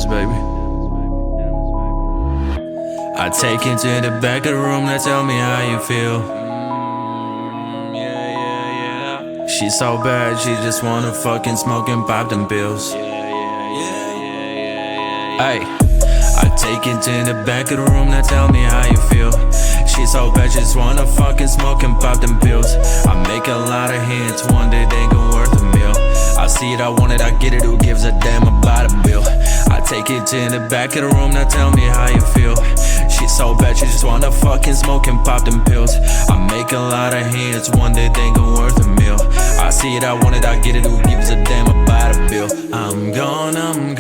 Diamonds, baby. I take you to the back of the room, now tell me how you feel. Yeah. She's so bad, she just wanna fucking smoke and pop them pills. Ay, I take you to the back of the room, now tell me how you feel. She's so bad, she just wanna fucking smoke and pop them pills. I make a lot of hits, one day they gon' worth a meal. I see it, I want it, I get it, who gives a damn about a bill? I take it to the back of the room, now tell me how you feel. She's so bad, she just wanna fucking smoke and pop them pills. I make a lot of hits, one day they gon' worth a meal. I see it, I want it, I get it, who gives a damn about a bill? I'm gone, I'm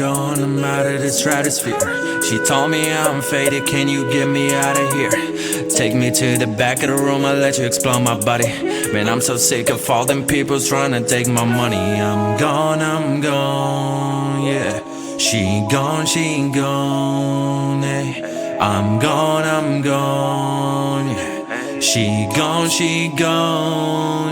out of the stratosphere. She told me I'm faded, can you get me out of here? Take me to the back of the room, I'll let you explore my body. Man, I'm so sick of all them people trying to take my money. I'm gone, yeah. She gone, yeah. I'm gone, yeah. She gone,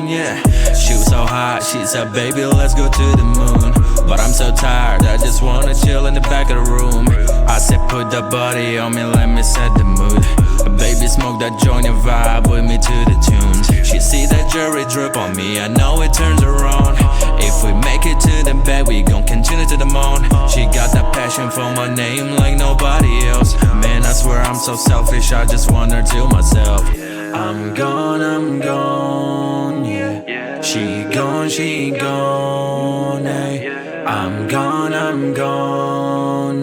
yeah. She was so hot, she said, baby, let's go to the moon. But I'm so tired, I just wanna chill in the back of the room. I said, put that body on me, let me set the mood. Baby, smoke that joint and vibe with me to the tunes. She see that jewelry drip on me, I know it turns her on. If we make it to the bed, we gon' continue to the moon. She got that passion for my name like nobody else. Man, I swear I'm so selfish, I just want her to myself. I'm gone, yeah. She gone, yeah. I'm gone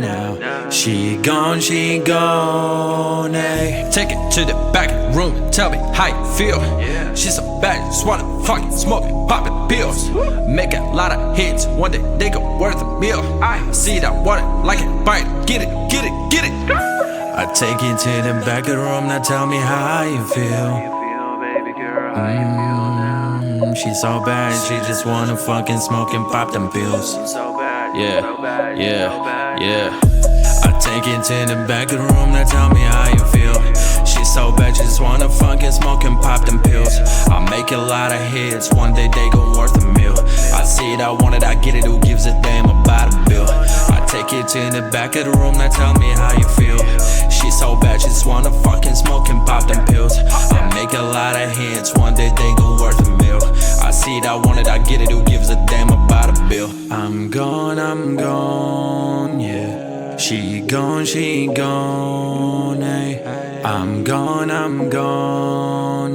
now. She gone, yeah. Take it to the back of the room, tell me how you feel. She's so bad, just wanna fucking smoke and pop the pills. Make a lot of hits, one day they go worth a meal. I see that water like it, bite it, get it. I take you to the back of the room, now tell me how you feel. She's so bad, she just wanna fucking smoke and pop them pills. Yeah. I take you to the back of the room, now tell me how you feel. She's so bad, she just wanna fucking smoke and pop them pills. I make a lot of hits, one day they gon' worth a meal. I see it, I want it, I get it, who gives a damn about a bill? I take you to the back of the room, now tell me how you feel. She's so bad, she just wanna fucking smoke and pop them pills. I make a lot of hits, one day they gon' worth a meal. I see it, I want it, I get it, who gives a damn about a bill? I'm gone, yeah. She gone, yeah. I'm gone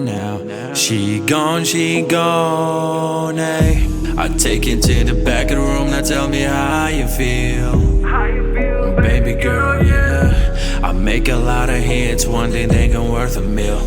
now. She gone, yeah. I take you to the back of the room, now tell me how you feel. Baby girl, yeah. I make a lot of hits, one day they gon' worth a meal.